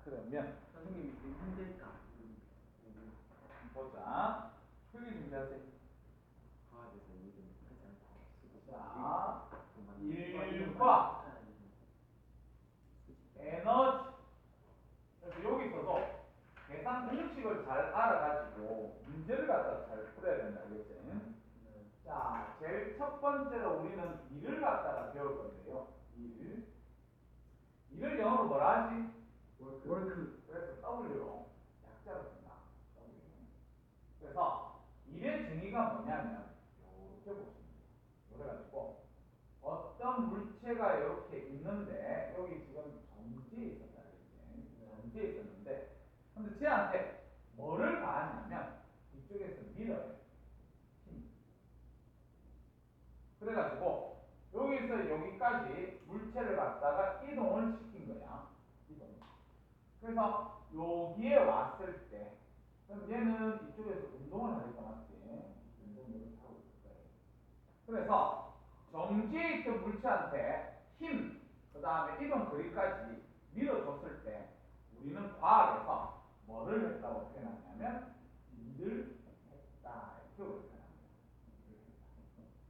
그러면 선생님이 힘들까? 보자. 표기 준비하세요. 과학에서 일은 가장 쓰고 자, 1과 에너지. 그래서 여기서도 계산 공식을 잘 알아가지고 문제를 갖다 잘 풀어야 된다. 알겠지? 자, 제일 첫 번째로 우리는 일을 갖다가 배울 건데요. 일을 영어로 뭐라 하지? 월크. 그래서 W로 약자로 쓴다. W. 그래서 일의 정의가 뭐냐면 이렇게 보시면 돼요. 그래가지고 어떤 물체가 이렇게 있는데 여기 지금 정지에 있었다. 정지에 있었는데 근데 쟤한테 뭐를 가하냐면 이쪽에서 밀어요. 그래가지고 여기서 여기까지 물체를 갖다가 이동을 시킨 거야. 이동. 그래서 여기에 왔을 때 그럼 얘는 이쪽에서 운동을 하니까 맞지? 운동을 하고 있을 거예요. 그래서 정지에 있던 물체한테 힘, 그 다음에 이동 거리까지 밀어줬을 때 우리는 과학에서 뭐를 했다고 표현하냐면 일을 했다 이렇게 표현합니다.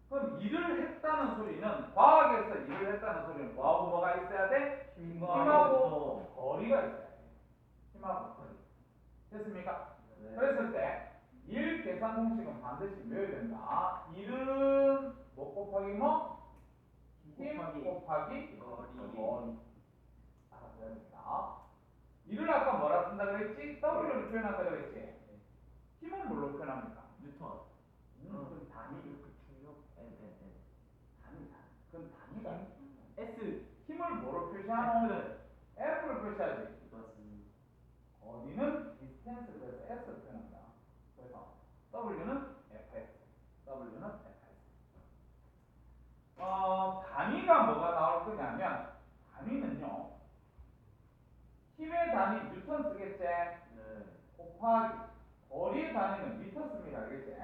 그럼 일을 했다는 소리는 과학에서 일을 했다는 소리는 뭐하고 뭐가 있어야 돼? 힘하고 거리가 있어야 돼. 힘하고 거리. 됐습니까? 네. 그랬을 때 일 계산 공식은 반드시 외워야 된다. 일은 뭐 곱하기 뭐? 힘 곱하기 거리. 알아둬야 됩니다. 일을 아까 뭐라 쓴다 그랬지? W로 표현한다 그랬지? 힘은 뭘로 표현합니까? 뉴턴. 그건 단위. 중력 N. 단위다. 그건 단위다. S. 힘을 뭐로 표시하노? F. F로 표시하지. 이것은 거리는 디스텐스 그래서 S로 표현한다. 그래서 W는 Fs. 단위가 뭐가 나올 거냐면 단위는요. 힘의 단위 뉴턴 쓰겠지? 네. 곱하기 거리의 단위는 미터 씁니다. 알겠지?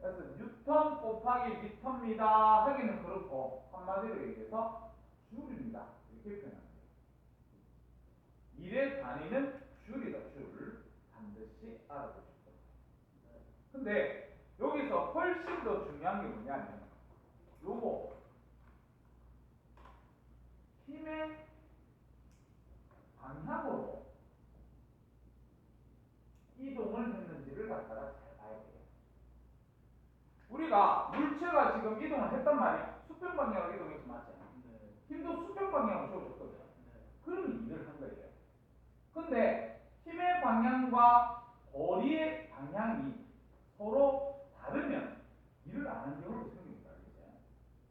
그래서 뉴턴 곱하기 미터입니다. 하기는 그렇고 한마디로 얘기해서 줄입니다. 이렇게 표현합니다. 일의 단위는 줄이다. 줄. 반드시 알아두시고. 근데 여기서 훨씬 더 중요한 게 뭐냐면 요거 힘의 방향으로 이동을 했는지를 갖다가 잘 봐야 돼요. 우리가 물체가 지금 이동을 했단 말이야. 수평 방향으로 이동했지 맞지? 힘도 수평 방향으로 줘줬거든. 그러면 일을 한 거예요. 근데 힘의 방향과 거리의 방향이 서로 다르면 일을 안 하는 경우가 생깁니다.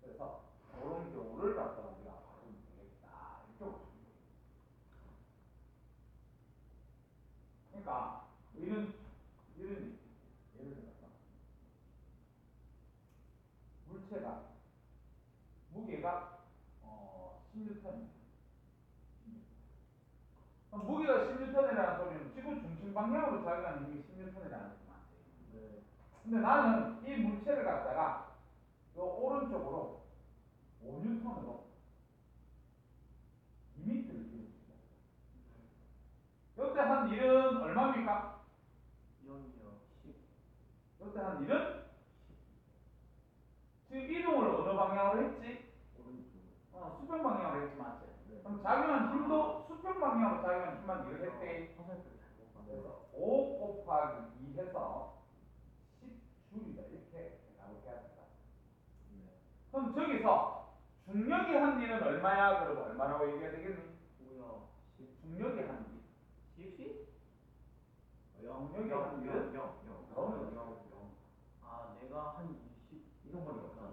그래서 그런 경우를 갖다가 우리가 봐주면 되겠다. 이렇게 보시면 돼요. 그러니까 이런 예를 들어서 물체가 무게가 10N입니다. 그럼 무게가 10N이라는 소리는 지구 중심 방향으로 작용하는 힘이 10N이라는 거 맞지? 근데 나는 이 물체를 갖다가 요 오른쪽으로 5N으로 2m를 밀어줍니다. 요때 한 일은 얼마입니까? 0이요. 10. 요때 한 일은 지금 이동을 어느 방향으로 했지? 오른쪽. 수평 방향으로 했지 맞지? 그럼 작용한 힘도 수평 방향으로 작용한 힘만 일을 했대. 그래서 5 곱하기 2 해서 10줄이다 이렇게 나오게 해야 된다. 그럼 저기서 중력이 한 일은 얼마야? 그러고 얼마라고 얘기해야 되겠니? 뭐야? 중력이 한 일. 10? 중력이 한 일은 0. 아, 내가 한 20. 이동거리가 없잖아.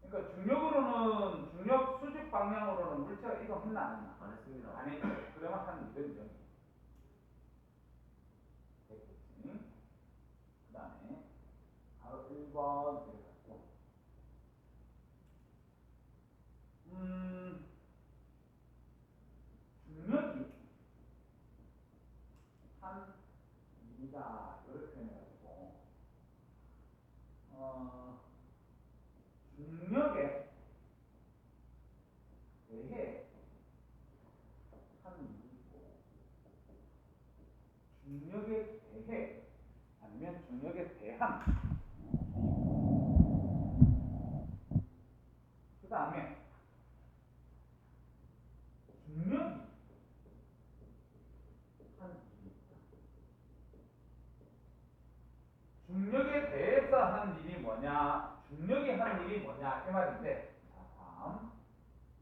그러니까 중력으로는 중력 수직 방향으로는 물체가 이동했나 안 했나? 안 했습니다. 안 했죠. 그러면 한 200점. 됐겠지. 그 다음에 바로 1번 들어갔고 중력이 한 일이다 이렇게 표현해가지고 중력에 대해 한 일이고 한. 그 다음에 중력이 한 중력에 대해서 한 일이 뭐냐? 중력이 한 일이 뭐냐? 이 말인데, 자, 다음.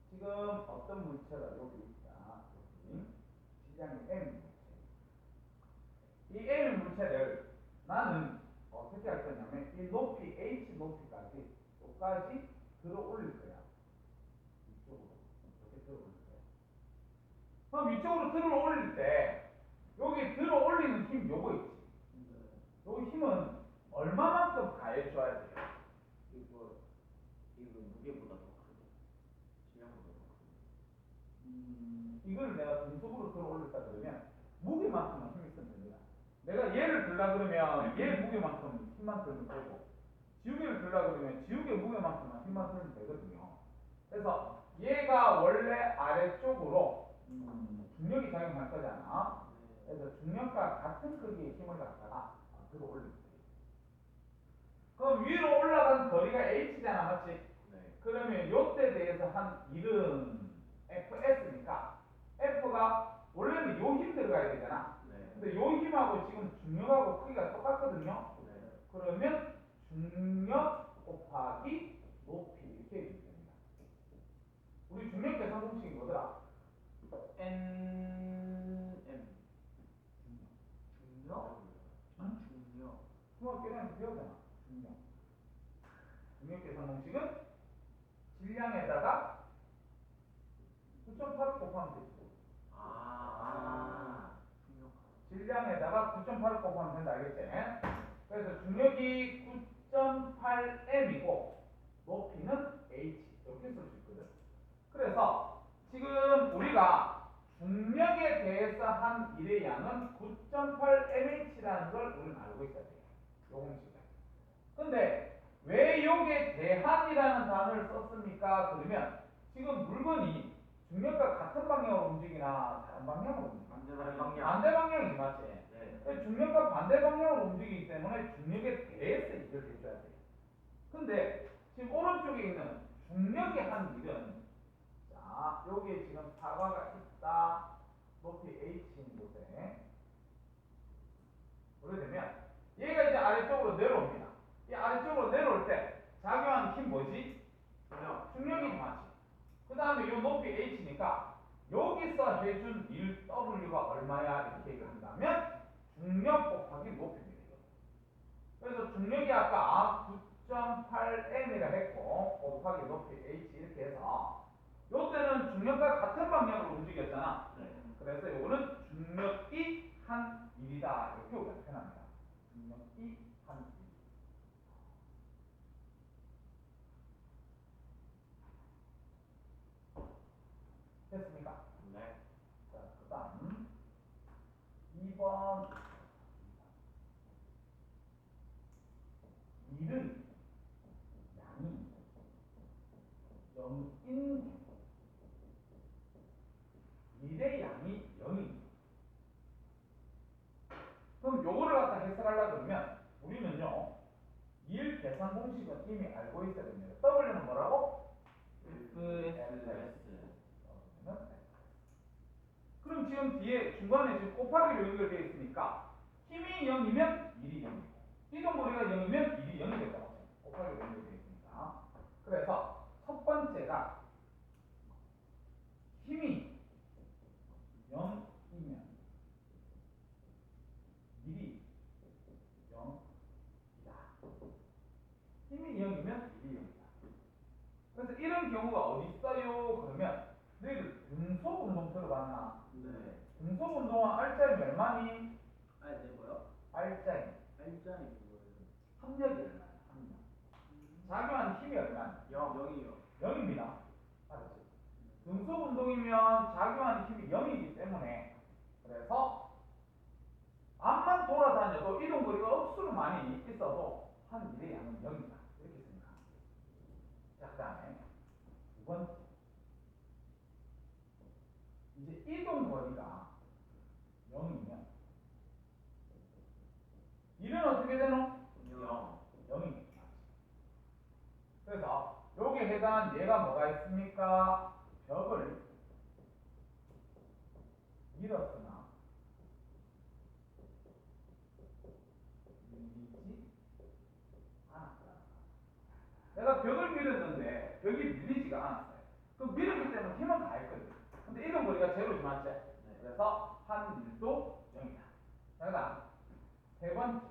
지금 어떤 물체가 여기 있다. 여기. 질량이 M 물체. 이 M 물체를 나는 어떻게 할 거냐면, 이 높이, H 높이까지, 여기까지 들어 올릴 거야. 이쪽으로. 이렇게 들어 올릴 거야. 그럼 이쪽으로 들어 올릴 때, 여기 들어 올리는 힘 요거 있지. 여기 힘은 얼마만큼 가해줘야 돼요? 이거 무게보다 더 크고 질량보다 더 이걸 내가 등속으로 들어 올렸다 그러면 무게만큼만 힘이 쓰면 됩니다. 내가 얘를 들라 그러면 얘 무게만큼 힘만 들면 되고, 지우개를 들라 그러면 지우개 무게만큼만 힘만 들면 되거든요. 그래서 얘가 원래 아래쪽으로 중력이 작용할 거잖아. 그래서 중력과 같은 크기의 힘을 갖다가 들어 올리면 돼요. 그럼 위로 올라간 거리가 h잖아, 맞지? 네. 그러면 요때 대해서 한 일은 fs니까 f가 원래는 요 힘 들어가야 되잖아. 네. 근데 요 힘하고 지금 중력하고 크기가 똑같거든요. 네. 그러면 중력 곱하기 높이 이렇게 해주면 됩니다. 우리 중력 계산 공식이 뭐더라? NM 중력? 응? 중력. 중학교 때는 배우잖아. 중력. 중력 계산 공식은 질량에다가 9.8을 곱하면 되지. 중력. 질량에다가 9.8을 곱하면 된다, 알겠지? 그래서 중력이 9.8m이고 높이는 h 이렇게 쓸 수 있거든. 그래서 지금 우리가 중력에 대해서 한 일의 양은 9.8mh라는 걸 우리는 알고 있어야 돼요. 요 공식을. 근데 왜 여기에 대한이라는 단어를 썼습니까? 그러면 지금 물건이 중력과 같은 방향으로 움직이나 다른 방향으로 움직이나? 반대 방향이지, 맞지? 네. 중력과 반대 방향으로 움직이기 때문에 중력에 대해서 일을 해줘야 돼요. 근데 지금 오른쪽에 있는 중력의 한 일은, 자, 여기에 지금 사과가 있다. 높이 h인 곳에 보게 되면 얘가 이제 아래쪽으로 내려옵니다. 이 아래쪽으로 내려올 때 작용하는 힘 뭐지? 중력이 맞지. 그 다음에 이 높이 h니까 여기서 해준 1w가 얼마야? 이렇게 얘기한다면 중력 곱하기 높이입니다. 그래서 중력이 아까 9.8m이라 했고 곱하기 높이 h 이렇게 해서 요때는 중력과 같은 방향으로 움직였잖아. 네. 그래서 요거는 중력이 한 1이다 이렇게 우리가 표현합니다. 중력이 한 1. 됐습니까? 네. 자, 그 다음 2번 일의 양이 0인 일의 양이 0인. 그럼 요거를 갖다 해석하려고 그러면 우리는요 일 계산 공식은 이미 알고 있어야 됩니다. W는 뭐라고? FS. 그럼 지금 뒤에 중간에 지금 곱하기로 연결되어 있으니까 힘이 0이면 1이 0이고 이동거리가 0이면 1이 0이 됐다고. 곱하기로 연결되어 있으니까. 그래서 첫 번째가 힘이 0이면 1이 0이다. 힘이 0이면 1이 0이다. 그래서 이런 경우가 어디 있어요? 그러면 너희들 등속 운동 들어봤나? 네. 등속 운동은 R자이 얼마니? 네, 뭐요? R자이 R자리 뭐예요? 합력이 얼마야? 합력. 작용하는 힘이 얼마야? 0이요. 0입니다. 알았지? 등속 운동이면 작용하는 힘이 0이기 때문에 그래서 앞만 돌아다녀도 이동거리가 억수로 많이 있어도 한 일의 양은 0이다. 이렇게 생각합니다. 자, 그 다음에 두 번째. 이제 이동거리가 0이면 일은 어떻게 되노? 0. 일단 얘가 뭐가 있습니까? 벽을 밀었으나 밀리지 않았다. 내가 벽을 밀었는데 벽이 밀리지가 않았어요. 그 밀었기 때문에 힘은 가했거든요. 근데 이동 거리가 제로지 맞지? 그래서 한 밀도 0이다. 자, 그다음 세 번째,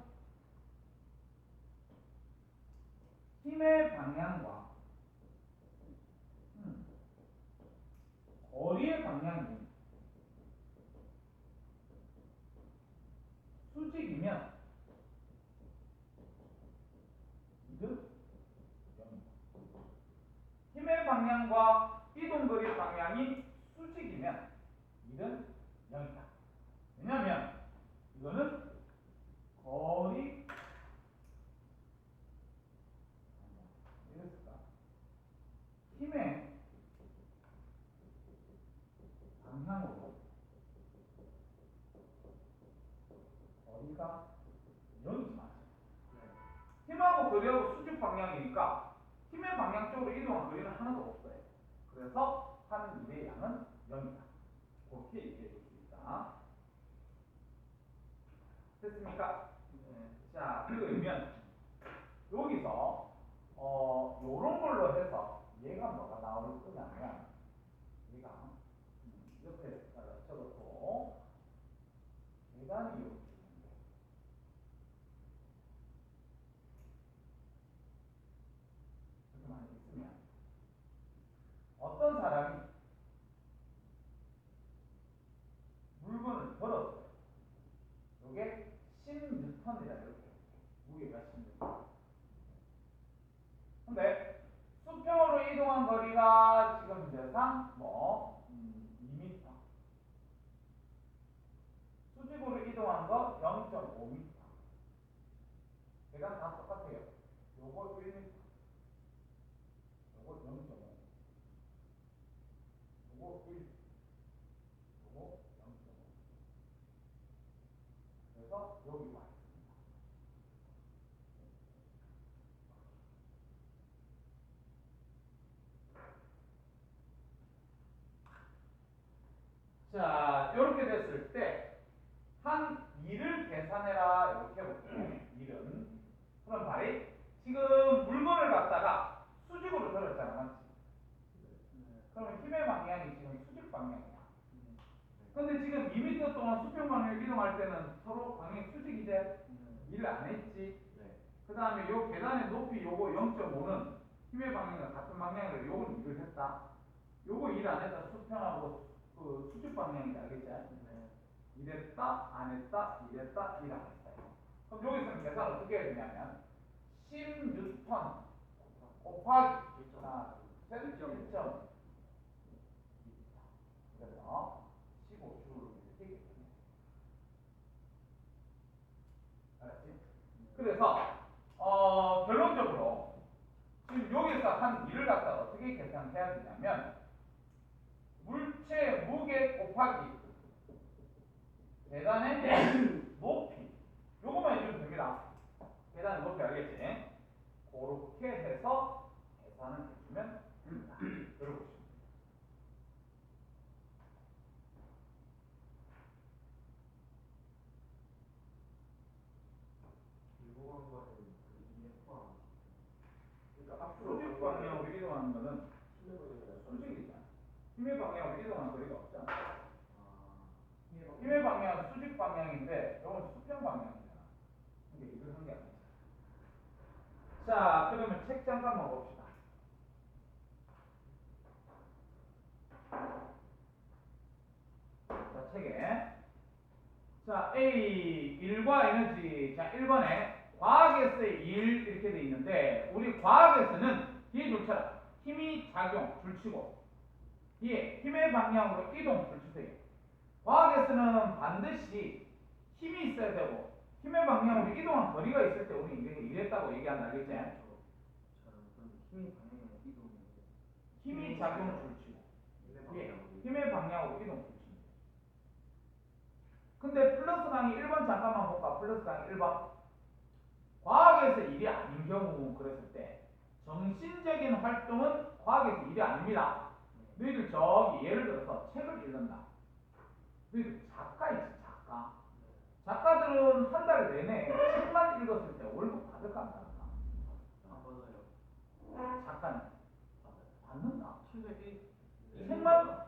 힘의 방향과 거리의 방향이 수직이면 이득 0이다. 힘의 방향과 이동거리 방향이 수직이면 이는 0이다. 왜냐하면 이거는 거리 이랬을까? 힘의 방향으로 거리가 0이지 맞아요. 힘하고 거리하고 수직 방향이니까 힘의 방향 쪽으로 이동한 거리는 하나도 없어요. 그래서 한 일의 양은 0이다. 그렇게 얘기해 줄 수 있다. 됐습니까? 자, 그러면 여기서 요런 걸로 해서 얘가 뭐가 나올 거냐면 얘가 옆에 적어도 계단이 이렇게 있는데 이렇게 많이 있으면 어떤 사람이 물건을 걸었어요. 이게 10N이다 이렇게 무게가 10N. 근데 수평으로 이동한 거리가 지금 현재상 2m. 수직으로 이동한 거 0.5m. 계단 다 똑같아요. 요거 1m, 요거 0.5, 요거 1, 요거 0.5. 그래서 여기 와 있습니다. 자, 이렇게 됐을 때 한 일을 계산해라 이렇게 해볼게요. 일은 그럼 말이 지금 물건을 갖다가 수직으로 들었잖아, 맞지? 그러면 힘의 방향이 지금 수직 방향이야. 근데 지금 2m 동안 수평 방향을 이동할 때는 서로 방향이 수직이지? 일을 안 했지? 그 다음에 요 계단의 높이 요거 0.5는 힘의 방향과 같은 방향으로 요건 일을 했다. 요거 일 안 했다. 수평하고 그 수직 방향이다. 알겠지? 이랬다, 안 했다, 이랬다, 일 안 했어요. 그럼 여기서는 계산 어떻게 해야 되냐면 10N 곱하기 1.2 그래서 15줄 이렇게 되겠네. 알았지? 그래서 결론적으로 지금 여기서 한 일을 갖다 어떻게 계산해야 되냐면 물체 무게 곱하기 계단의 높이 요거만 해주면 됩니다. 계단의 높이 알겠지? 그렇게 해서 계산을 해주면 됩니다. 들어보시면 그러니까 앞으로 수직 방향으로 이동하는 거는 수직이잖아. 힘의 방향으로 이동하는 거리가 없잖아. 힘의 방향은 수직 방향인데 이건 수평 방향이잖아. 근데 이걸 한 게 아니잖아. 자, 그러면 책 잠깐만 봅시다. 자, 책에 자, A, 일과 에너지. 자, 1번에 과학에서의 일 이렇게 돼 있는데 우리 과학에서는 뒤에 줄쳐라. 힘이 작용, 줄치고 뒤에 힘의 방향으로 이동, 줄치세요. 과학에서는 반드시 힘이 있어야 되고 힘의 방향으로 이동한 거리가 있을 때 우리 이랬다고 얘기한다. 알겠지? 힘이 작용, 줄치고 뒤에 힘의 방향으로 이동, 줄치고. 근데 플러스 강의 1번 잠깐만 볼까? 플러스 강의 1번. 과학에서 일이 아닌 경우 그랬을 때 정신적인 활동은 과학에서 일이 아닙니다. 너희들 저기 예를 들어서 책을 읽는다. 너희들 작가 있지, 작가. 작가들은 한 달 내내 책만 읽었을 때 월급 받을까 안 받을까? 안 받아요. 작가는 받는다. 책을 책만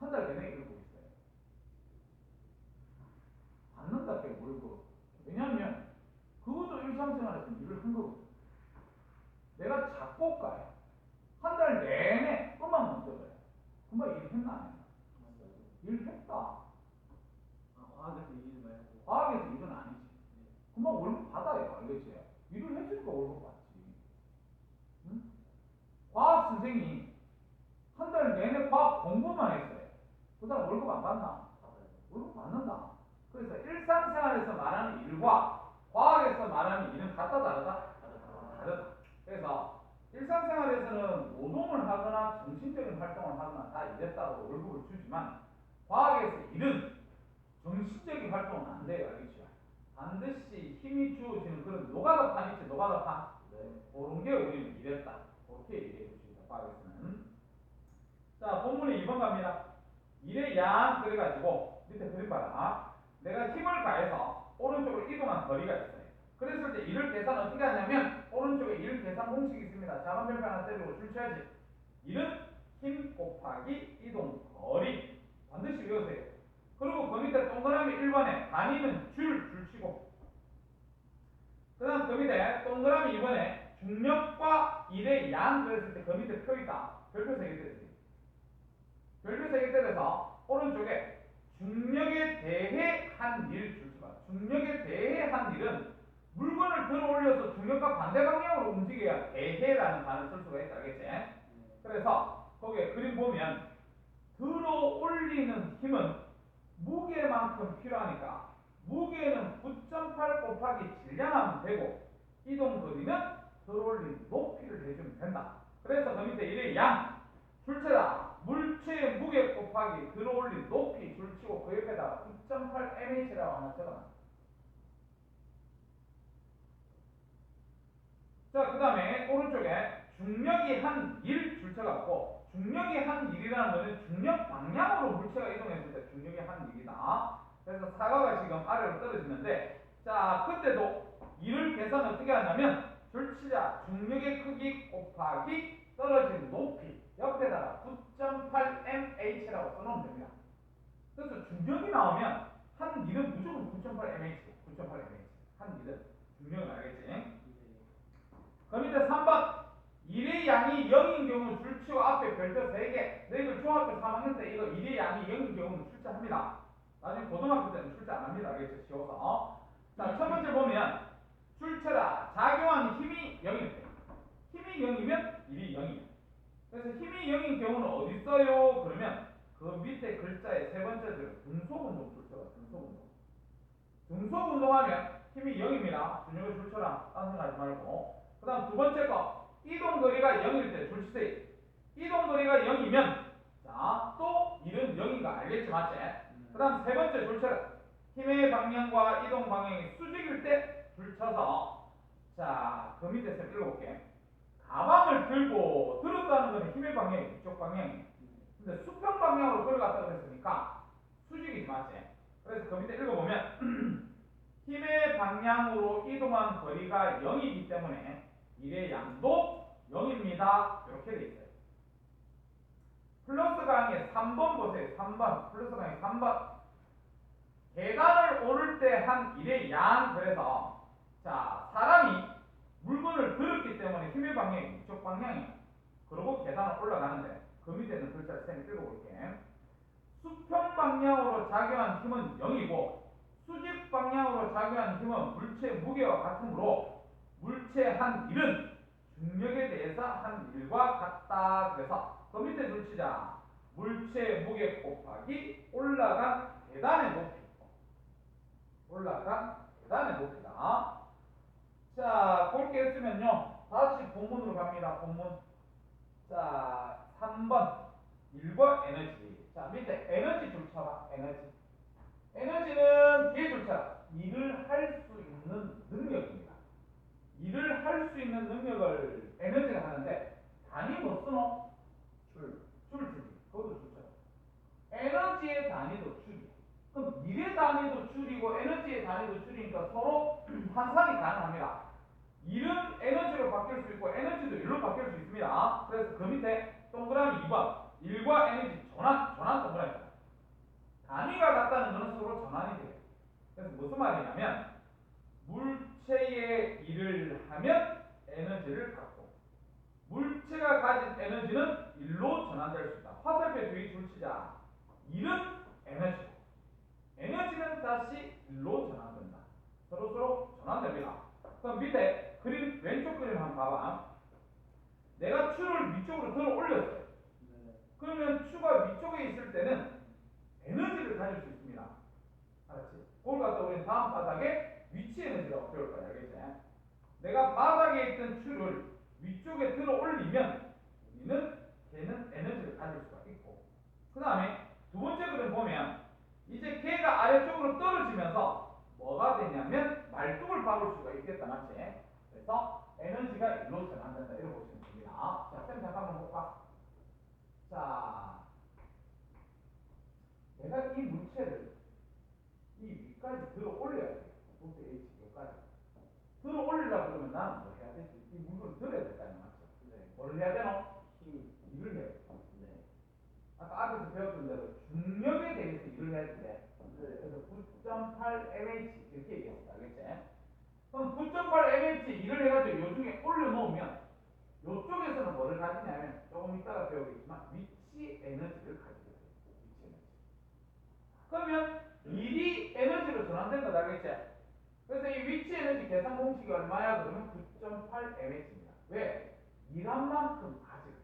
한 달 내내 읽고 있어요. 받는다, 걔 월급. 왜냐하면 그것도 일상생활에서 일을 한 거거든. 내가 작곡가야. 한 달 내내 음악만 들어요. 금방 일했나 안 했나? 일했다. 과학에서 일을 말고. 과학에서 일은 아니지. 금방 월급 받아요. 알겠지? 일을 했으니까 월급 받지. 응? 과학 선생이 한 달 내내 과학 공부만 했어요. 그 사람 월급 안 받나? 월급 받는다. 그래서 일상생활에서 말하는 일과 과학에서 말하는 일은 같다 다르다? 다르다. 그래서 일상생활에서는 노동을 하거나 정신적인 활동을 하거나 다 일했다고 월급을 주지만 과학에서 일은 정신적인 활동은 안 돼요. 알겠죠? 반드시 힘이 주어지는 그런 노가다판 있지, 노가다판. 그런 게 우리는 일했다. 그렇게 얘기해 줍시다. 과학에서는. 자, 본문에 2번 갑니다. 일의 양 그래가지고 밑에 그림 봐라. 내가 힘을 가해서 오른쪽으로 이동한 거리가 있어요. 그랬을 때 일을 계산 어떻게 하냐면 오른쪽에 일 계산 공식이 있습니다. 작은 별표 하나 때리고 줄 쳐야지. 일은 힘 곱하기 이동 거리. 반드시 외우세요. 그리고 그 밑에 동그라미 1번에 단위는 줄 치고, 그 다음 그 밑에 동그라미 2번에 중력과 일의 양 그랬을 때 그 밑에 표 있다. 별표 3개 때리세요. 별표 3개 때려서 오른쪽에 중력에 대해 한 일 줄 쳐봐. 중력에 대해 한 일은 물건을 들어 올려서 중력과 반대 방향으로 움직여야 대해라는 단어를 쓸 수가 있다. 알겠지? 그래서 거기에 그림 보면 들어 올리는 힘은 무게만큼 필요하니까 무게는 9.8 곱하기 질량하면 되고 이동 거리는 들어 올린 높이를 해주면 된다. 그래서 그 밑에 일의 양 줄체다. 물체의 무게 곱하기 들어 올린 높이 줄치고 그 옆에다가 9.8 mh라고 하나 적어놔. 자, 그 다음에 오른쪽에 중력이 한 일 줄쳐갖고 중력이 한 일이라는 거는 중력 방향으로 물체가 이동했을 때 중력이 한 일이다. 그래서 사과가 지금 아래로 떨어지는데, 자, 그때도 일을 계산 어떻게 하냐면 줄치자 중력의 크기 곱하기 떨어진 높이 옆에다가 9.8 mh라고 써놓으면 됩니다. 그래서 중력이 나오면 한 일은 무조건 9.8 mh, 9.8 mh. 한 일은 중력은 알겠지? 그 밑에 3번 일의 양이 0인 경우 줄치고 앞에 별표 3개. 너희들 중학교 3학년 때 이거 일의 양이 0인 경우는 출제합니다. 나중에 고등학교 때는 출제 안 합니다. 알겠죠? 쉬워서. 자, 첫 번째 보면 출처라 작용하는 힘이 0일 때. 힘이 0이면 일이 0이에요. 그래서 힘이 0인 경우는 어디 써요? 그러면 그 밑에 글자의 세 번째 줄 등속운동 출처가 등속운동. 등속운동하면 힘이 0입니다. 준혁을 줄쳐라. 딴 생각하지 말고. 그 다음 두 번째 거 이동거리가 0일 때 줄치세요. 이동거리가 0이면 자, 또 일은 0인가 알겠지? 맞지? 그 다음 세 번째 줄쳐라. 힘의 방향과 이동 방향이 수직일 때 줄쳐서, 자, 그 밑에 쌤 읽어볼게. 가방을 들고 들었다는 것은 힘의 방향이 이쪽 방향이에요. 근데 수평 방향으로 걸어갔다 그랬으니까 수직이지, 맞지? 그래서 그 밑에 읽어보면 힘의 방향으로 이동한 거리가 0이기 때문에 일의 양도 0입니다. 이렇게 돼 있어요. 플러스 강의 3번 보세요. 3번. 플러스 강의 3번. 계단을 오를 때 한 일의 양. 그래서 자, 사람이 물건을 들었기 때문에 힘의 방향이 이쪽 방향이에요. 그리고 계단을 올라가는데 그 밑에 있는 글자를 쌤이 읽어볼게. 수평 방향으로 작용한 힘은 0이고 수직 방향으로 작용한 힘은 물체 무게와 같으므로 물체 한 일은 중력에 대해서 한 일과 같다. 그래서 그 밑에 줄치자 물체 무게 곱하기 올라간 계단의 높이. 올라간 계단의 높이다. 자, 그렇게 했으면요 다시 본문으로 갑니다. 본문. 자, 3번 일과 에너지. 자, 밑에 에너지 줄쳐봐. 에너지. 에너지는 뒤에 줄쳐라. 일을 할 수 있는 능력입니다. 일을 할 수 있는 능력을 에너지가 하는데 단위 뭐 쓰노? 단위도 줄이에요. 그럼 일의 단위도 줄이고 에너지의 단위도 줄이니까 서로 환산이 가능합니다. 일은 에너지로 바뀔 수 있고 에너지도 일로 바뀔 수 있습니다. 그래서 그 밑에 동그라미 2번 일과 에너지 전환 동그라미입니다. 단위가 같다는 것은 서로 전환이 돼요. 그래서 무슨 말이냐면 물체의 일을 하면 에너지를 갖고 물체가 가진 에너지는 일로 전환될 수 있다. 화살표 뒤에 줄치자. 일은 에너지고 에너지는 다시 일로 전환된다. 서로 전환됩니다. 그럼 밑에 그림 왼쪽 그림 한번 봐봐. 내가 추를 위쪽으로 들어 올렸어요. 네. 그러면 추가 위쪽에 있을 때는 에너지를 가질 수 있습니다. 알았지? 그걸 갖다 우리는 다음 바닥에 위치 에너지라고 배울 거야. 알겠지? 내가 바닥에 있던 추를 위쪽에 들어 올리면 우리는 걔는 에너지를 가질 수가 있고 그 다음에 두 번째 그림 보면 이제 걔가 아래쪽으로 떨어지면서 뭐가 되냐면 말뚝을 박을 수가 있겠다. 맞지? 그래서 에너지가 일로 전환된다. 이렇게 보시면 됩니다. 자, 쌤 잠깐만 볼까? 자, 내가 이 물체를 이 위까지 들어 올려야 돼. 루트 H 여기까지. 들어 올리려고 그러면 나는 뭐 해야 되지? 이 물건을 들어야 될 거 아니야. 맞죠? 네. 뭘 해야 되노? 힘. 일을 해야 돼. 네. 아까 앞에서 배웠던 대로 중력에 대해서 일을 해야 돼. 네. 그래서 9.8 mH 이렇게 얘기했어. 알겠지? 그럼 9.8 mH 일을 해가지고 요 중에 올려놓으면 요쪽에서는 뭐를 가지냐면 조금 이따가 배우겠지만 위치 에너지를 가지게 돼요. 위치 에너지. 그러면 일이 에너지로 전환된다. 알겠지? 그래서 이 위치 에너지 계산 공식이 얼마야? 그러면 9.8 mH입니다. 왜? 일한 만큼 가지거든요.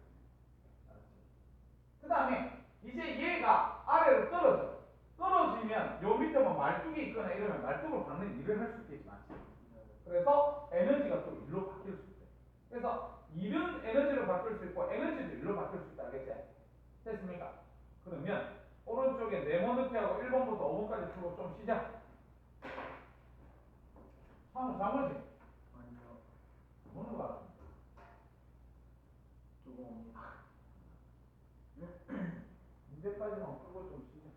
그 다음에 이제 얘가 아래로 떨어져. 떨어지면 요 밑에 뭐 말뚝이 있거나 이러면 말뚝을 박는 일을 할 수 있겠지. 맞지? 그래서 에너지가 또 일로 바뀔 수 있어요. 그래서 일은 에너지로 바뀔 수 있고 에너지도 일로 바뀔 수 있다. 알겠지? 됐습니까? 그러면 오른쪽에 네모넣기하고 1번부터 5번까지 풀고 좀 쉬자. 상호 잠오지? 아니요. 뭐는 거 같은데? 조금 옵니다. 문제까지만 풀고 좀 쉬자.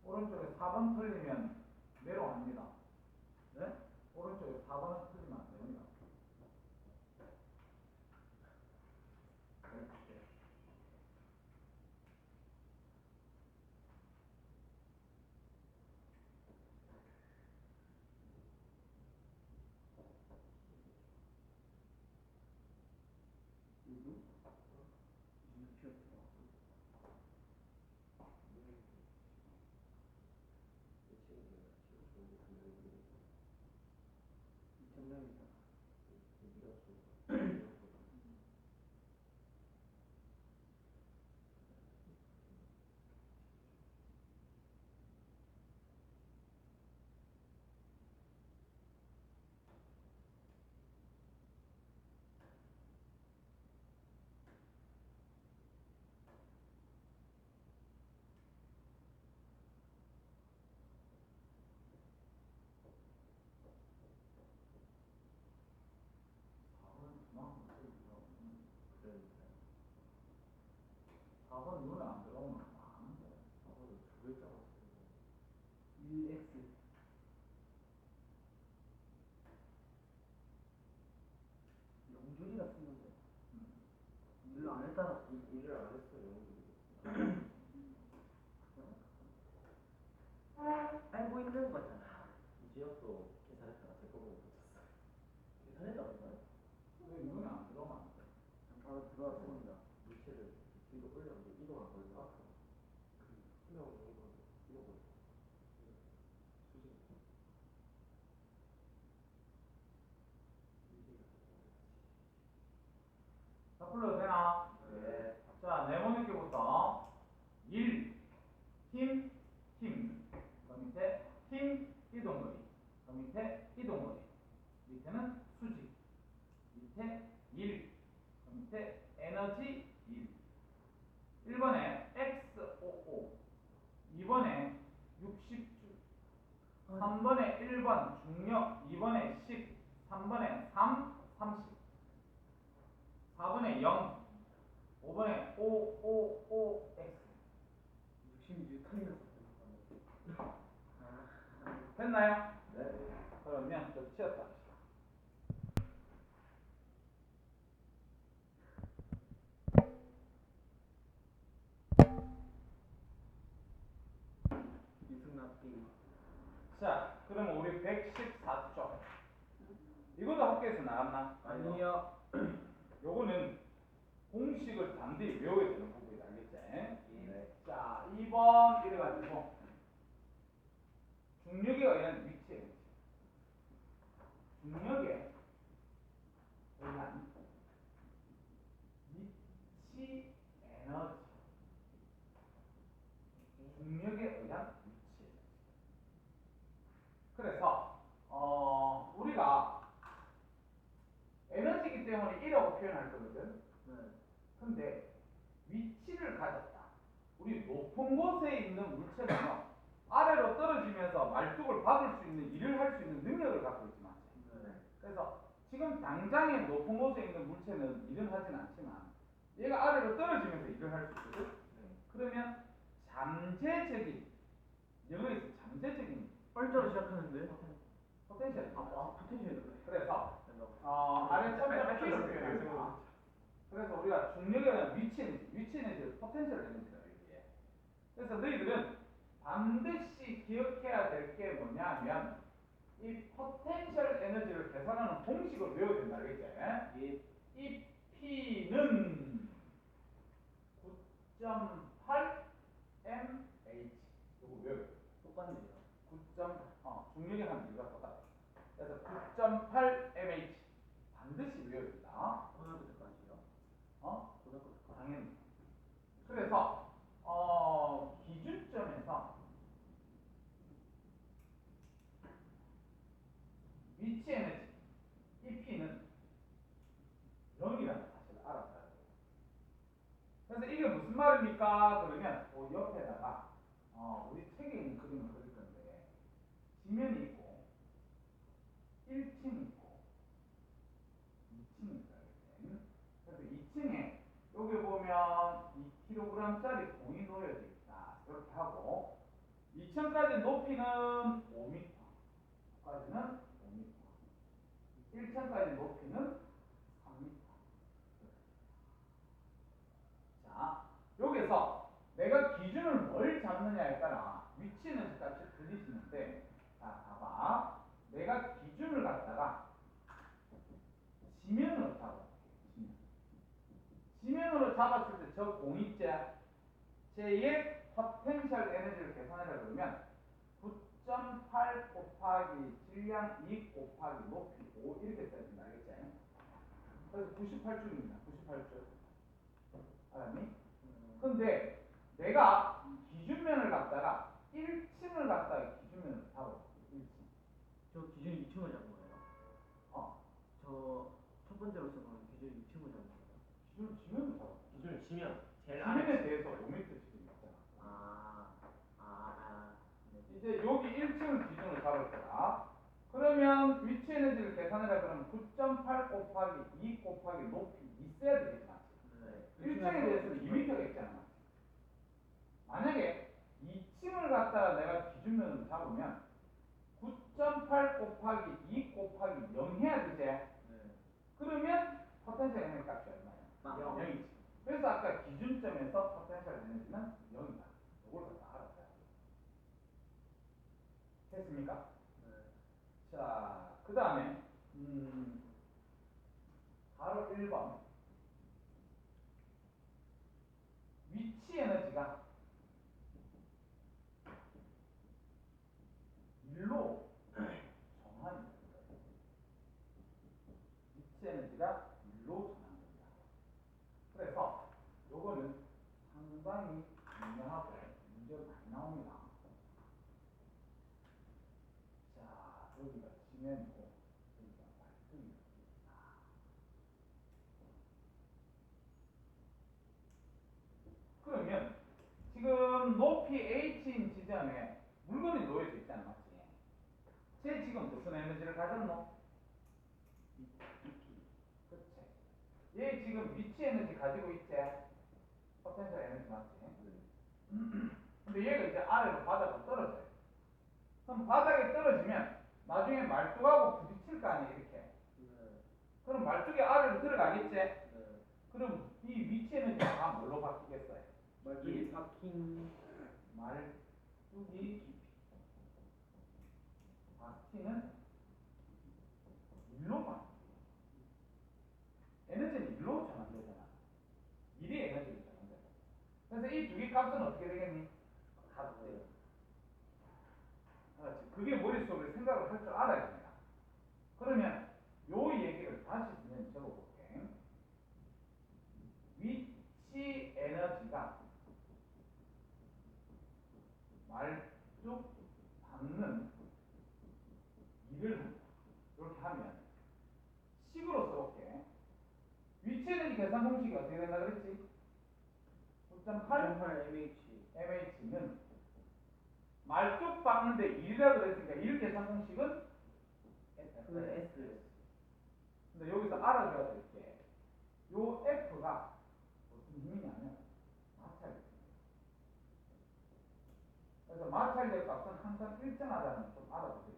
오른쪽에 4번 틀리면 내려갑니다. 네? 오른쪽에 4번을 틀리면 안 됩니다. 눈에 안 들어오면 많은데. 1x. 영준이가 쓰는데. 일을 안 했잖아. 일을 안 했어 영웅이. 알고 있는 거잖아. 이지혁도 계산했다가 제 거 보고 붙였어. 계산했다고 했나요? 왜 눈에 안 들어오면 안 돼? 바로 들어왔습니다. 물체를 뒤로 올렸는데 이동할 거니까 투명 이거 이거 수직. 다 풀러도 되나? 네. 자, 네 번째부터 일, 힘, 힘. 그 밑에 힘, 이동거리. 그 밑에 이동거리. 밑에는 수직. 밑에 일. 그 밑에 에너지 일. 1번에 XOO. 2번에 60줄. 3번에 1번 중력. 2번에 10. 3번에 3, 30. 4번에 0. 5번에 OOOX. 66칸이나 썼어. 됐나요? 네. 그러면 좀 치웠다 합시다. 이승납기. 자, 그럼 우리 114쪽. 이것도 학교에서 나왔나? 아니요. 요거는 공식을 단디 외워야 되는 부분이다. 알겠지? 네. 자, 2번 이래가지고 중력에 의한 위치에 중력에 의한 위치 에너지. 중력에 의한 위치. 그래서 우리가 에너지이기 때문에 1이라고 표현할 거거든. 네. 근데 위치를 가졌다. 우리 높은 곳에 있는 물체는요, 아래로 떨어지면서 말뚝을 박을 수 있는 일을 할 수 있는 능력을 갖고 있지 맞지? 네. 그래서 지금 당장에 높은 곳에 있는 물체는 일을 하진 않지만 얘가 아래로 떨어지면서 일을 할 수 있거든. 네. 그러면 잠재적인, 영어에서 잠재적인 얼자로 시작하는데. 포텐셜. 포텐셜. 그래서 아래 처음에 P를 표현합니다. 그래서 우리가 중력에 대한 위치 에너지를 포텐셜 에너지라고 얘기해. 그래서 너희들은 반드시 기억해야 될 게 뭐냐면 이 포텐셜 에너지를 계산하는 공식을 외워야 된다, 알겠지? 예. 이 P는 9.8 mH. 이거 외워야 돼. 똑같네요. 중력의 한 이유가 똑같아. 그래서 9.8 mH 반드시 외워야 된다. 고등학교 때까지요? 고등학교 때까지. 당연히. 그래서 기준점에서 위치 에너지 이 P는 0이라는 사실을 알아둬야 돼요. 그래서 이게 무슨 말입니까? 그러면 그 옆에다가 우리 책에 있는 그림을 그릴 건데 지면이 있고 1층이 있고 2층이 있어요. 그래서 2층에 여기 보면 2kg짜리 공이 놓여져 있다. 이렇게 하고 2층까지 높이는 5m. 까지는 5m. 1층까지 높이는 3m. 자, 여기서 내가 기준을 뭘 잡느냐에 따라 위치는 값이 들리시는데, 자, 봐봐. 내가 기준을 갖다가 지면으로 잡아볼게. 지면으로 잡았을 때 저 공입자 쟤의 포텐셜 에너지를 계산하려 그러면 9.8 곱하기 질량 2 곱하기 높이 5 이렇게 써야 된다. 알겠지? 그래서 98줄입니다. 98줄. 알았니? 근데 내가 기준면을 갖다가 1층을 갖다가 기준면을 잡아. 1층. 저 기준이 2층을 잡은 거예요? 저 첫 번째로 써보는 기준이 2층을 잡은 거예요? 지면을 잡아. 기준을 치면 제일 지면에 아래. 대해서 5m 지금 있잖아. 네. 이제 여기 1층 기준을 잡을 거야. 그러면 위치 에너지를 계산하려 그러면 9.8 곱하기 2 곱하기 높이 있어야 되겠지. 네. 1층에 대해서는 2m가 있잖아. 그래서 포텐셜 에너지는 0이다. 이걸 갖다 알아둬야 돼. 됐습니까? 네. 자, 그 다음에 바로 1번 위치 에너지가 일로 전환이 되는 거예요. 위치 에너지가 일로 전환됩니다. 그래서 요거는 상당히 중요하고 문제가 많이 나옵니다. 자, 여기가 지면이고 여기가 말뚝입니다. 그러면 지금 높이 h인 지점에 물건이 놓여져 있잖아, 맞지? 쟤 지금 무슨 에너지를 가졌노? 그치? 얘 지금 위치 에너지 가지고 있지? 포텐셜 에너지 맞지? 근데 얘가 이제 아래로 바닥으로 떨어져요. 그럼 바닥에 떨어지면 나중에 말뚝하고 부딪힐 거 아니야, 이렇게. 네. 그럼 말뚝이 아래로 들어가겠지? 네. 그럼 이 위치 에너지가 다 뭘로 바뀌겠어요? 말뚝이 박힌 말뚝이 바퀴는 일로 바뀌어. 에너지는 일로 전환되잖아. 일이 에너지로 전환돼. 그래서 이 두 개 값은 어떻게 되겠니? 같대. 알았지? 그게 머릿속에 생각을 할 줄 알아야 됩니다. 그러면 요 얘기를 다시 그냥 적어볼게. 위치 에너지가 말뚝 받는 일을 한다. 이렇게 하면 식으로 써볼게. 위치 에너지 계산 공식이 어떻게 된다 그랬지? 9.8 mh는 말뚝 박는데 1이라 그랬으니까 1 계산 공식은 S. 근데 여기서 알아줘야 될 게 요 F가 무슨 힘이냐면 마찰력. 그래서 마찰력 값은 항상 일정하다는 걸 좀 알아두세요.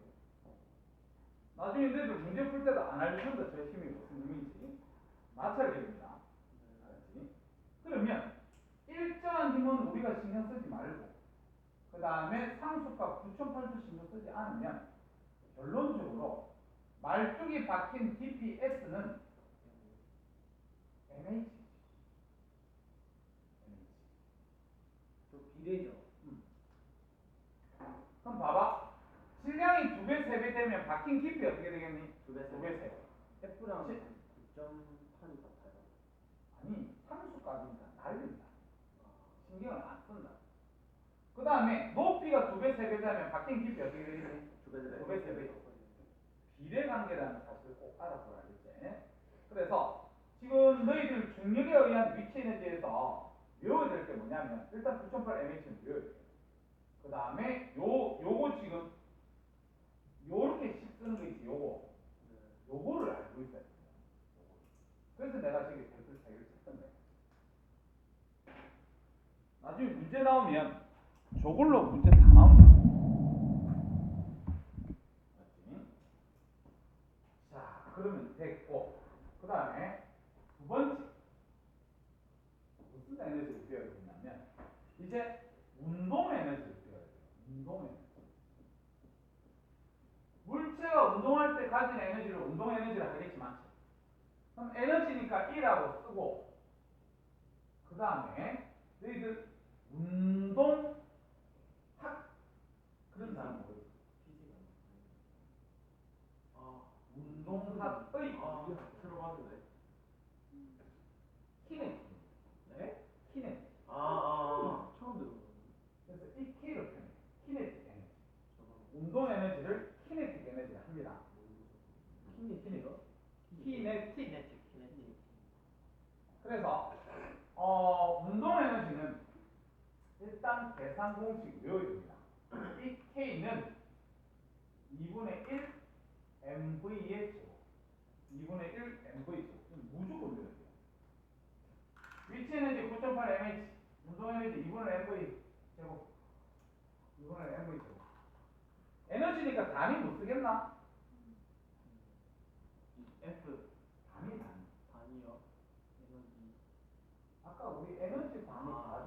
나중에 너희들 문제 풀 때도 안 알려준다. 저 힘이 무슨 힘인지. 마찰력입니다. 알았지? 그러면 일정한 힘은 우리가 신경 쓰지 말고 그 다음에 상수값 9,800 신경 쓰지 않으면 결론적으로 말뚝이 박힌 DPS는 MH. 또 비례죠. 그럼 봐봐. 질량이 2배, 3배 되면 박힌 깊이 어떻게 되겠니? 2배, 2배, 3배. F랑 시- 9.8이 같아요. 아니, 상수값이니까 날린다. 신경을 안 쓴다. 그 다음에 높이가 2배, 3배 되면 박힌 깊이 어떻게 되겠니? 2배, 2배, 3배. 비례 관계라는 사실을 꼭 알아둬야겠지. 그래서 지금 너희들 중력에 의한 위치 에너지에서 외워야 될 게 뭐냐면 일단 9.8 mh는 외워야 돼. 그 다음에 요거 지금 요렇게 식 쓰는 거 있지, 요거를 알고 있어야 돼. 그래서 내가 저기 별표 3개를 쳤던 거야. 나중에 문제 나오면 저걸로 문제 다 나온다. 맞지? 자, 그러면 됐고, 그 다음에 두 번째 무슨 에너지를 배워야 되냐면 이제 운동 에너지를 배워야 돼요. 운동 에너지. 물체가 운동할 때 가진 에너지를 운동 에너지를 하겠지만 그럼 에너지니까 E라고 쓰고 그 다음에 너희들 운동학 그런 사람 모르겠어. 운동학의 들어봤는데. 키네틱. 네? 키네틱. 처음 들어봤는데. 그래서 이 K를 표현해. 키네틱 에너지. 운동 에너지를 키네틱 에너지를 합니다. 키네틱. 그래서 운동 에너지는 일단 계산 공식 외워야 됩니다. 이 K는 2분의 1 mv의 제곱. 2분의 1 mv 제곱. 무조건 외워야 돼요. 위치 에너지 9.8 mh. 운동 에너지 2분의 mv 제곱. 2분의 mv 제곱. 에너지니까 단위 못 쓰겠나? F 단위. 단위요. 에너지. 아까 우리 에너지 단위 아.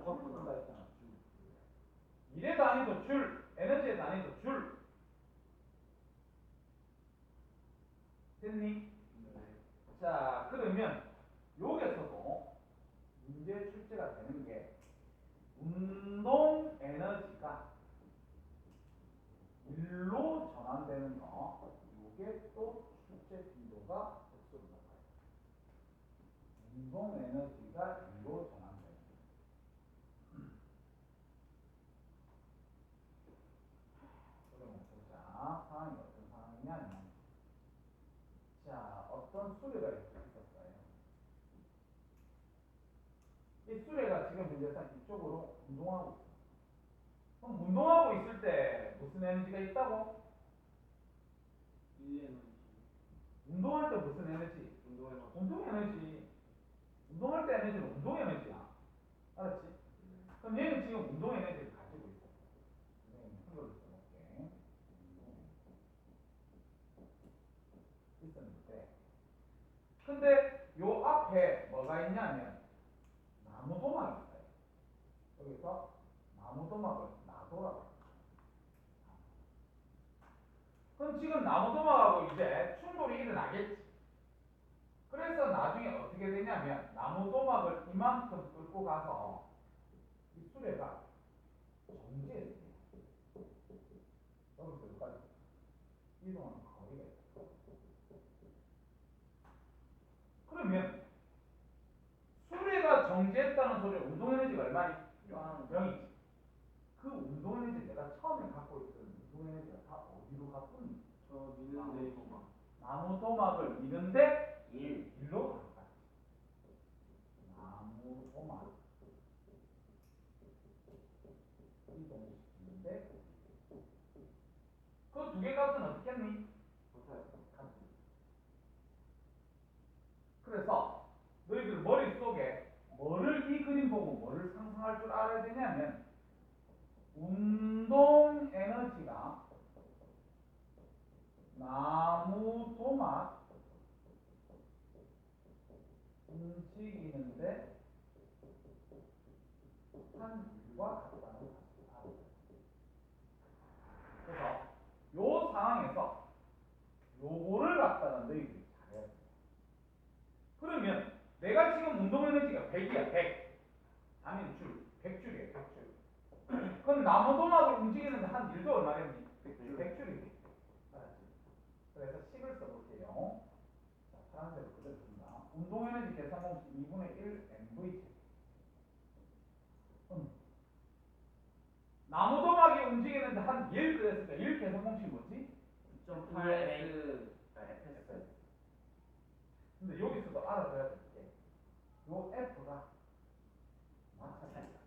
단위도 줄, 에너지의 단위도 줄. 됐니? 자, 그러면 여기서도 문제 출제가 되는 게 운동 에너지가 일로 전환되는 거, 이게 또 출제 빈도가 없습니다. 운동 에너지가 일로 전환되는 거. 그러면 보자. 상황이 어떤 상황이냐면, 자, 어떤 수레가 있었어요. 이 수레가 지금 현재상 이쪽으로 운동하고 있어요. 그럼 운동하고 있을 때 무슨 에너지가 있다고? 일 에너지. 운동할 때 무슨 에너지? 운동 에너지. 운동 에너지. 운동할 때 에너지는 운동 에너지야. 알았지? 그럼 얘는 지금 운동 에너지를 가지고 있어. 한글로 써볼게. 있었는데. 근데 요 앞에 뭐가 있냐면 나무 도막이 있어요. 여기서 나무 도막을 놔둬라고 해요. 그럼 지금 나무 도막하고 이제 충돌이 일어나겠지. 그래서 나중에 어떻게 되냐면 나무 도막을 이만큼 끌고 가서 이 수레가 정지해요. 여기서 여기까지 이동하는 거리가 있어. 그러면 수레가 정지했다는 소리는 운동 에너지가 얼마니? 0이지. 그 운동 에너지 내가 처음에 갖고 있던 운동 에너지가 다 어디로 갔군? 저 미는데 나무 도막을 미는데 1로 가까이. 나무 도막 이동시키는데 그 두 개 값은 어떻게 했니? 그래서 너희들 머릿속에 뭐를 이 그림 보고 뭐를 상상할 줄 알아야 되냐면 운동 에너지가 나무 도막 움직이는데 한 일과 같다는 사실을 알아야 돼요. 그래서 요 상황에서 요거를 갖다가 너희들이 잘해야 돼. 그러면 내가 지금 운동 에너지가 100이야, 100. 아니 줄, 100줄이야, 100줄. 그럼 나무 도막을 움직이는데 한 일도 얼마겠니? 100줄이지. 알았지? 그래서 10을 써볼게요. 자, 파란색으로 그대로 줍니다. 운동 에너지 계산 공식 2분의 1 mv. 나무 도막이 움직이는데 한 1 그랬으니까 1 계산 공식 뭐지? 9.8 S fs. 근데 여기서도 알아둬야 될 게, 요 f가 마찰이다.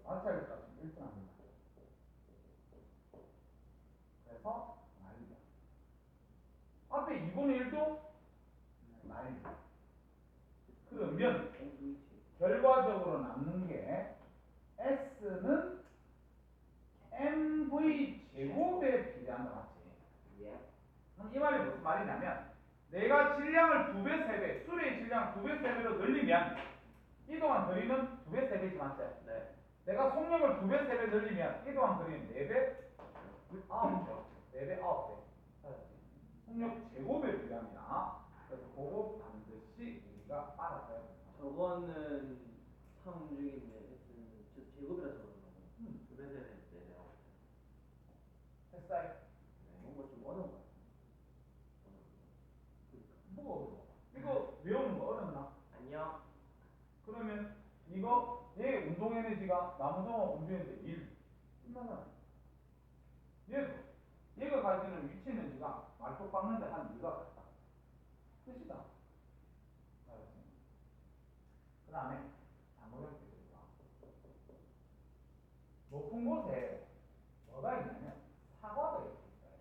마찰 값은 1등합니다. 그래서 난리다. 앞에 2분의 1도 난리다. 그러면 결과적으로 남는 게 S는 mv 제곱에 비례한다, 맞지? 그럼 이 말이 무슨 말이냐면 내가 질량을 2배, 3배, 수레의 질량을 2배, 3배로 늘리면 이동한 거리는 2배, 3배지, 맞지? 네. 내가 속력을 2배, 3배 늘리면 이동한 거리는 4배, 9배, 4배, 9배. 속력 제곱에 비례합니다. 그래서 그거 반드시 우리가 알아둬야 됩니다. 저거는 3움직인데 S는 저 제곱이라 적어놓은 했어요? 뭔가 좀 어려운 것 같아요. 뭐가 어려워? 이거 외우는 거 어렵나? 안녕. 그러면 이거 얘 운동 에너지가 나무도 움직이는데 1 끝나잖아. 얘가 가지는 위치 에너지가 말뚝 박는데 한 2가 같다. 끝이다. 알았지? 그 다음에 장고령 기술과 높은 곳에 뭐가 있냐면 사과가 이렇게 있어요.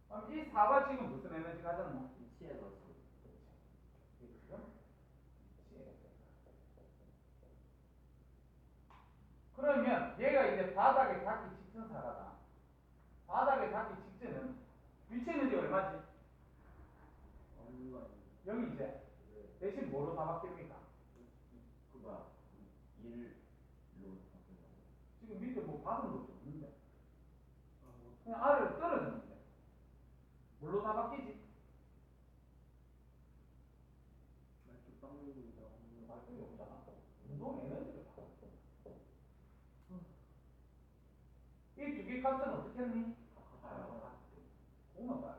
그럼 이 사과 지금 무슨 에너지 가졌노? 위치에 넣었어. 그러면 얘가 이제 바닥에 닿기 직전 사과다. 바닥에 닿기 직전은 위치 에너지가 얼마지? 없는 거 아니에요? 여기 이제 대신 뭐로 다 바뀝니까? 그가 1로 지금 밑에 뭐 받은 것도 없는데. 아, 뭐, 그냥 아래로 떨어졌는데. 뭘로 다 바뀌지? 말뚝 빵님이다. 발동이 없잖아. 운동 에너지를 받아. 이 두 개 값은 어떻게 했니? 오만 봐.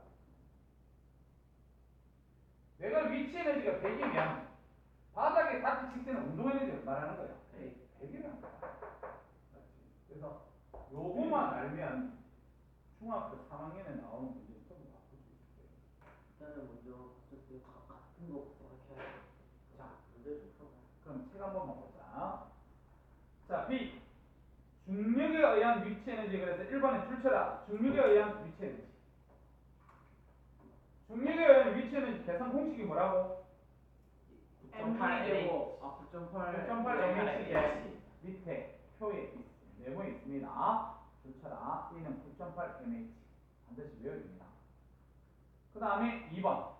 내가 위치 에너지가 100이면 바닥에 닿기 직전에 운동 에너지를 말하는 거야. 100이라는 거야. 맞지? 그래서 요거만 알면 중학교 3학년에 나오는 문제는 전부 다 풀 수 있을 거예요. 일단은 먼저 어쨌든 같은 거부터 이렇게 해야 돼. 자, 문제 좀 풀어봐. 그럼 책 한 번만 보자. 자, B. 중력에 의한 위치 에너지. 그래서 1번에 줄쳐라. 중력에 의한 위치 에너지. 중력에 의한 위치 에너지 계산 공식이 뭐라고? 9.8 제곱. 아 9.8. 9.8 mhg 밑에 표에 네모에 있습니다. 줄쳐라. E는 9.8 mh. 반드시 외워야 됩니다. 그 다음에 2번.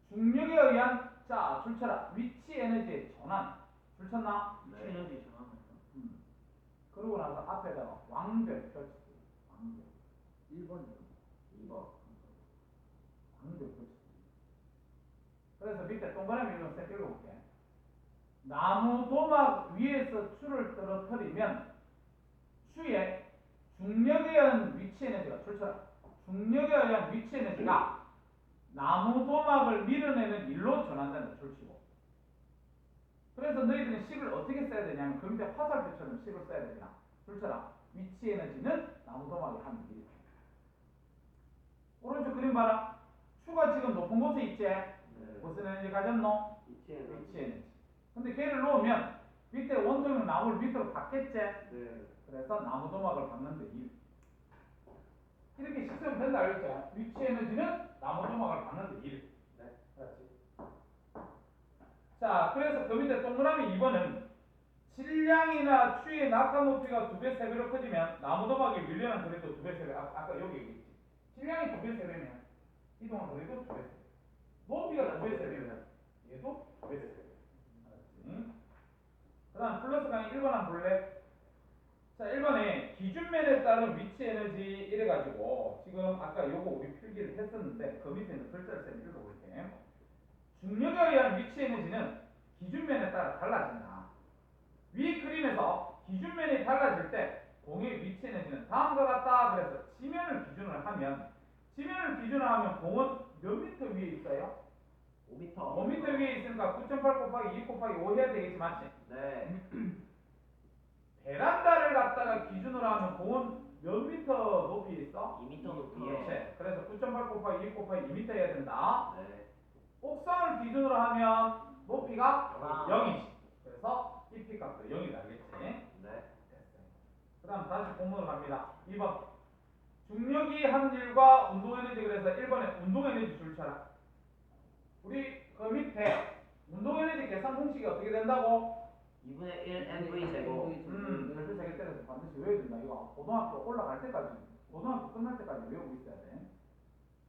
중력에 의한 자 줄쳐라. 위치 에너지의 전환. 줄쳤나? 위치 에너지 전환은요? 그러고 나서 앞에다가 왕별 펼치기. 왕별. 1번이요. 2번. 왕별 펼치기. 그래서 밑에 동그라미 이런 셈 읽어볼게. 나무 도막 위에서 추를 떨어뜨리면 추의 중력에 의한 위치 에너지가 줄쳐라. 중력에 의한 위치 에너지가 나무 도막을 밀어내는 일로 전환된다. 줄치고. 그래서 너희들은 식을 어떻게 써야 되냐면 그 밑에 화살표처럼 식을 써야 되냐. 줄쳐라. 위치 에너지는 나무 도막의 한 밀. 오른쪽 그림 봐라. 추가 지금 높은 곳에 있지? 무슨 에너지 가졌노? 위치 에너지. 위치 에너지. 근데 걔를 놓으면 밑에 원통은 나무를 밑으로 받겠지? 네. 그래서 나무 도막을 받는데 1. 이렇게 식으면 된다 알겠죠? 위치 에너지는 나무 도막을 받는데 1. 네. 그렇지. 자, 그래서 그 밑에 동그라미 2번은 질량이나 추의 낙하 높이가 2배, 3배로 커지면 나무 도막이 밀려난 거리도 2배, 3배. 아까 여기 얘기했지. 질량이 2배, 3배면 이동한 거리도 2배, 3배. 높이가 2배, 3배면 얘도 2배, 3배. 알았지? 그 다음 플러스 강의 1번 한번 볼래? 자, 1번에 기준면에 따른 위치 에너지 이래가지고 지금 아까 요거 우리 필기를 했었는데 그 밑에 있는 글자를 쌤 읽어볼게. 중력에 의한 위치 에너지는 기준면에 따라 달라진다. 위 그림에서 기준면이 달라질 때 공의 위치 에너지는 다음과 같다. 그래서 지면을 기준으로 하면 공은 몇 미터 위에 있어요? 5m. 5m 위에 있으니까 9.8 곱하기 2 곱하기 5 해야 되겠지, 맞지? 네. 베란다를 갖다가 기준으로 하면 공은 몇 미터 높이에 있어? 2m 높이에. 그렇지. 그래서 9.8 곱하기 2 곱하기 2m 해야 된다. 네. 옥상을 기준으로 하면 높이가 영. 0이지. 그래서 이 P값도 0이 나겠지. 네. 됐어요. 그 다음 다시 본문으로 갑니다. 2번. 중력이 한 일과 운동에너지. 그래서 1번에 운동에너지 줄쳐라. 우리 그 밑에 운동에너지 계산 공식이 어떻게 된다고? 2분의 1 mv 제곱. 별표 3개 때려서 반드시 외워야 된다. 이거 고등학교 올라갈 때까지, 고등학교 끝날 때까지 외우고 있어야 돼.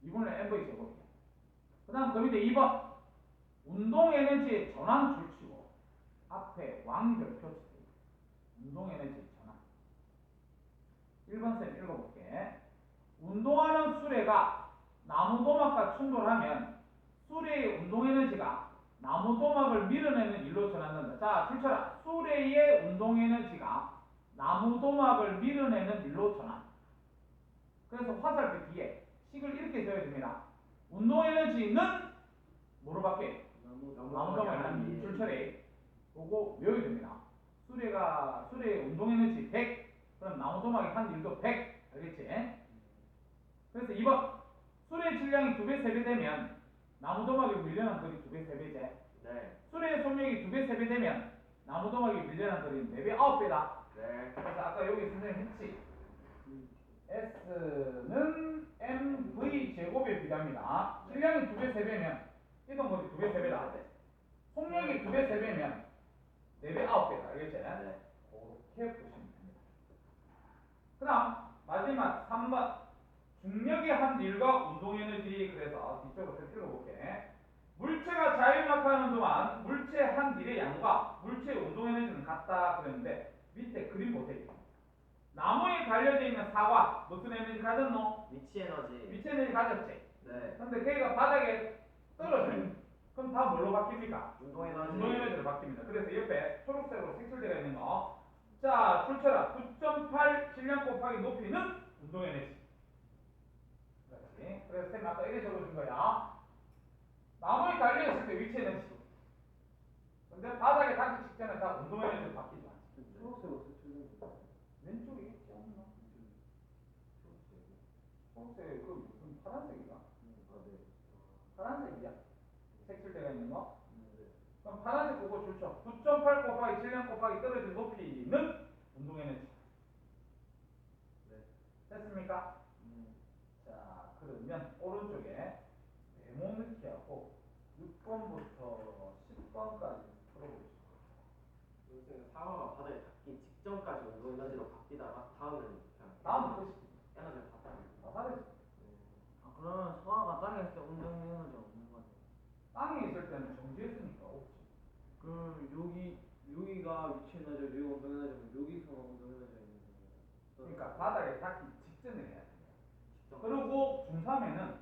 2분의 mv 제곱이야. 그 다음 그 밑에 2번. 운동에너지의 전환 줄치고 앞에 왕별 표시. 운동에너지 전환. 1번 쌤 읽어볼게. 운동하는 수레가 나무 도막과 충돌하면 수레의 운동에너지가 나무 도막을 밀어내는 일로 전환된다. 자, 줄쳐라. 수레의 운동에너지가 나무 도막을 밀어내는 일로 전환. 그래서 화살표 뒤에 식을 이렇게 써야 됩니다. 운동에너지는 뭐로 바뀌어요? 나무 도막이 한 줄처리. 그거 외워야 됩니다. 수레의 운동에너지 100. 그럼 나무 도막이 한 일도 100. 알겠지? 그래서 2번. 수레의 질량이 2배, 3배 되면 나무 도막이 밀려난 거리 2배, 3배지. 네. 수레의 속력이 2배, 3배 되면 나무 도막이 밀려난 거리는 4배, 9배다. 네. 그래서 아까 여기 선생님 했지. S는 mv 제곱에 비례합니다. 질량이 2배, 3배면 이동거리 2배, 3배다. 속력이 2배, 3배면 4배, 9배다. 알겠지? 네. 그렇게 보시면 됩니다. 그 다음 마지막 3번. 중력의 한 일과 운동에너지. 그래서 뒤쪽으로 읽어볼게. 물체가 자유낙하하는 동안 물체 한 일의 양과 물체의 운동에너지는 같다 그랬는데 밑에 그림 보세요. 나무에 달려져 있는 사과 무슨 에너지 가졌노? 위치 에너지. 위치 에너지 가졌지. 네. 근데 걔가 바닥에 떨어져요. 그럼 다 뭘로 바뀝니까? 운동 에너지. 운동 에너지로 바뀝니다. 그래서 옆에 초록색으로 색칠되어 있는 거. 자, 출처라 9.8 질량 곱하기 높이는 운동 에너지. 그렇지. 그래서 쌤 아까 이래 적어준 거야. 나무에 달려있을 때 위치 에너지. 근데 바닥에 닿기 직전에 다 운동 에너지로 바뀌지 않지. 초록색으로 색칠된 거. 왼쪽에 있지 않나? 초록색 그 무슨 파란색이야? 아 네. 파란색이야. 색칠되어 있는 거. 네. 그럼 파란색 그거 줄죠. 9.8 곱하기 질량 곱하기 떨어진 높이는 운동 에너지. 네. 됐습니까? 자, 그러면 오른쪽에 네모 넣기하고 6번부터 10번까지 풀어보시죠. 선생님 사과가 바닥에 닿기 직전까지 운동 에너지로 바뀌다가 다음은 그냥 다음은 끝이 에너지가 다 다 사라져. 아 그러면 소화가 땅에 있을 때 운동 에너지 없는 거네. 땅에 있을 때는 정지했으니까 없지. 그 여기가 위치 에너지, 여기 운동 에너지, 여기서 운동 에너지가 있는 거예요. 그러니까 바닥에 닿기 직전에 해야 돼요. 직전. 그리고 중3에는